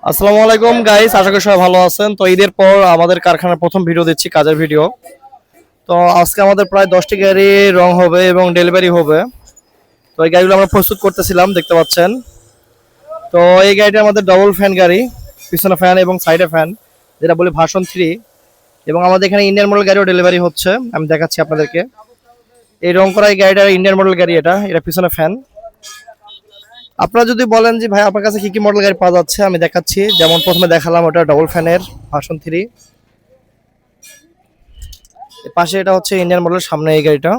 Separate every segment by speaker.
Speaker 1: আসসালামু আলাইকুম গাইস, আশা করি সবাই ভালো আছেন। তো ঈদের পর আমাদের কারখানার প্রথম ভিডিও দিচ্ছি, কাজের ভিডিও। তো আজকে আমাদের প্রায় 10টি গাড়ি রং হবে এবং ডেলিভারি হবে। তো এই গাড়িগুলো আমরা প্রস্তুত করতেছিলাম, দেখতে পাচ্ছেন। তো এই গাড়িটা আমাদের ডবল ফ্যান গাড়ি, পিছনে ফ্যান এবং সাইডে ফ্যান, যেটা বলি ভার্সন 3। এবং আমাদের এখানে ইন্ডিয়ান মডেল গাড়িও ডেলিভারি হচ্ছে, আমি দেখাচ্ছি আপনাদেরকে। এই রং করা এই গাড়িটা ইন্ডিয়ান মডেল গাড়ি, এটা পিছনে ফ্যান। আপনারা যদি বলেন যে ভাই আপনার কাছে কি কি মডেল গাড়ি পাওয়া যাচ্ছে, আমি দেখাচ্ছি। যেমন প্রথমে দেখালাম ওটা ডবল ফ্যানের ভার্সন 3। পাশে এটা হচ্ছে ইন্ডিয়ান মডেল, সামনে এই গাড়িটা।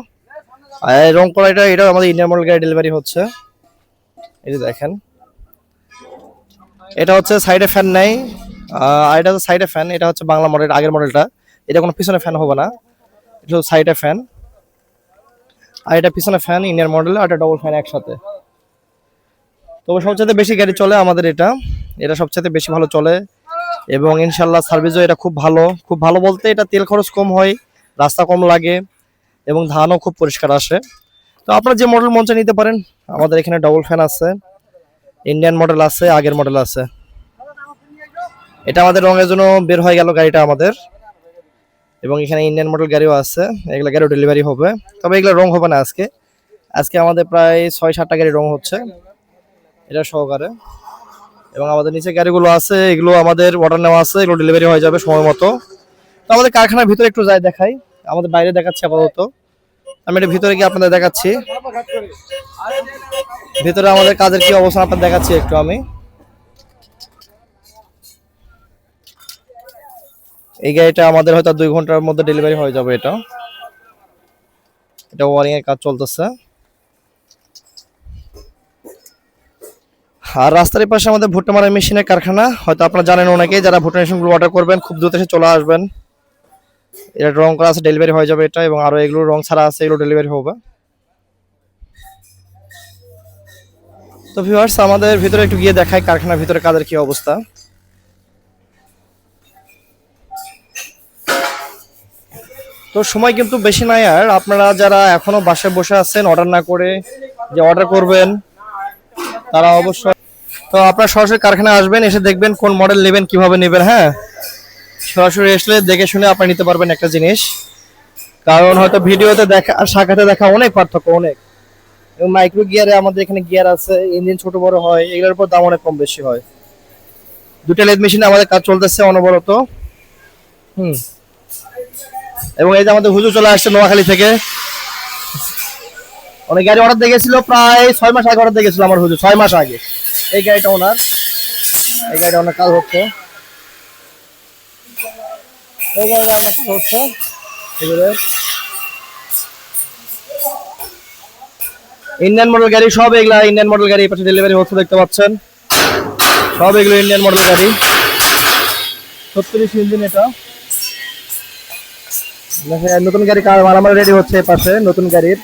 Speaker 1: আর এই রং করা এটাও আমাদের ইন্ডিয়ান মডেল গাড়ি ডেলিভারি হচ্ছে। এই যে দেখেন, এটা হচ্ছে সাইডে ফ্যান নাই, আর এটা হচ্ছে সাইডে ফ্যান। এটা হচ্ছে বাংলা মডেল, আগের মডেলটা। এটা কোনো পিছনে ফ্যান হবে না, এটা সাইডে ফ্যান। আর এটা পিছনে ফ্যান ইন্ডিয়ান মডেল, আর এটা ডবল ফ্যান একসাথে। তবে সবচেয়ে বেশি গাড়ি চলে আমাদের এটা, সবচেয়ে বেশি ভালো চলে। এবং ইনশাল্লাহ সার্ভিসও এটা খুব ভালো। খুব ভালো বলতে এটা তেল খরচ কম হয়, রাস্তা কম লাগে, এবং ধানও খুব পরিষ্কার আসে। তো আপনারা যে মডেল মন চায় নিতে পারেন। আমাদের এখানে ডবল ফ্যান আছে, ইন্ডিয়ান মডেল আছে, আগের মডেল আছে। এটা আমাদের রঙের জন্য বের হয়ে গেল গাড়িটা আমাদের। এবং এখানে ইন্ডিয়ান মডেল গাড়িও আছে, এগুলো গাড়িও ডেলিভারি হবে। তবে এগুলো রং হবে না আজকে। আজকে আমাদের প্রায় 6-7টা গাড়ি রং হচ্ছে এটা সহকারে। এবং আমাদের নিচে গাড়িগুলো আছে, এগুলো আমাদের অর্ডার নেওয়া আছে, এগুলো ডেলিভারি হয়ে যাবে সময় মতো। তো আমাদের কারখানার ভিতরে একটু যাই দেখাই, আমাদের বাইরে দেখাচ্ছি আপাতত। আমি এটা ভিতরে গিয়ে আপনাদের দেখাচ্ছি, ভিতরে আমাদের কাজের কি অবস্থা আপনাদের দেখাচ্ছি একটু আমি। এই গাড়িটা আমাদের হয়তো 2 ঘন্টার মধ্যে ডেলিভারি হয়ে যাবে। এটা ওয়ারিং এর কাজ চলতেছে। আর রাস্তার পাশে আমাদের ভুট্টা মারার মেশিনের কারখানা, হয়তো আপনারা জানেন অনেকেই। যারা ভুট্টা মেশিনগুলো অর্ডার করবেন খুব দ্রুত এসে চলে আসবেন। এটা রং করা আছে, ডেলিভারি হয়ে যাবে এটা। এবং আরো এগুলো রং ছাড়া আছে, এগুলো ডেলিভারি হবে। তো ভিউয়ার্স, আমাদের ভিতরে একটু গিয়ে দেখাই কারখানার ভিতরে কাজের কি অবস্থা। তো সময় কিন্তু বেশি নাই আর। আপনারা যারা এখনো বাসায় বসে আছেন অর্ডার না করে, যে অর্ডার করবেন, তারা অবশ্যই তো আপনারা সরাসরি কারখানায় আসবেন, এসে দেখবেন কোন মডেল নেবেন, কিভাবে নেবেন। হ্যাঁ, সরাসরি আসলে দেখে শুনে আপনি নিতে পারবেন একটা জিনিস। কারণ হয়তো ভিডিওতে দেখা আর সাক্ষাতে দেখা অনেক পার্থক্য, অনেক। এবং মাইক্রো গিয়ারে আমাদের এখানে গিয়ার আছে, ইঞ্জিন ছোট বড় হয়, এগুলোর উপর দাম অনেক কম বেশি হয়। দুটো লেদ মেশিনে আমাদের কাজ চলতেছে অনবরত। হুম। এবং এই যে আমাদের হুজুর চলে আসছে নোয়াখালী থেকে। অনেক গাড়ি অর্ডার দিয়ে গেছিল, প্রায় 6 মাস আগে অর্ডার দিয়ে গেছিল আমার হুজুর, 6 মাস আগে। এই গাড়িটা ওনার, কাজ হচ্ছে। এই গাড়িটা আমার কাজ হচ্ছে এগুলো ইন্ডিয়ান মডেল গাড়ি, সব এগুলা ইন্ডিয়ান মডেল গাড়ি। এই পাশে ডেলিভারি হচ্ছে, দেখতে পাচ্ছেন। সব এগুলো ইন্ডিয়ান মডেল গাড়ি, 36 ইঞ্জিন। এটা নতুন গাড়ি মারামারি রেডি হচ্ছে এই পাশে, নতুন গাড়ির।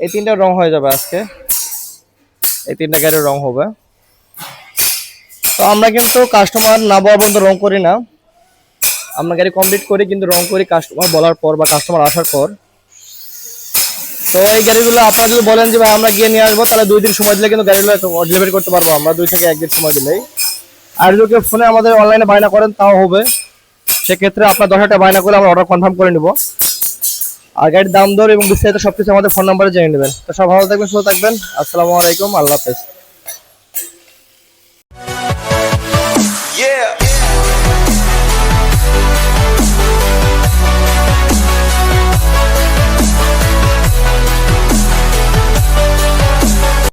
Speaker 1: এই 3টা রং হয়ে যাবে আজকে, এই 3টা গাড়ির রং হবে। তো আমরা কিন্তু কাস্টমার না বলা পর্যন্ত রং করি না, আমরা গাড়ি কমপ্লিট করি, কিন্তু রং করি কাস্টমার বলার পর বা কাস্টমার আসার পর। তো এই গাড়িগুলো আপনারা যদি বলেন যে ভাই আমরা গিয়ে নিয়ে আসবো, তাহলে 2 দিন সময় দিলে কিন্তু গাড়িগুলো ডেলিভারি করতে পারবো আমরা, 2 থেকে 1 দিন সময় দিলেই। আর যদি ফোনে আমাদের অনলাইনে বায়না করেন তাও হবে। সেক্ষেত্রে আপনার 10টা বায়না করে আমরা অর্ডার কনফার্ম করে নিব। আর গাড়ির দাম দর এবং বিস্তারিত সবকিছু আমাদের ফোন নাম্বারে জেনে নেবেন। তো সব ভালো থাকবেন, সুস্থ থাকবেন। আসসালামু আলাইকুম, আল্লাহ হাফেজ।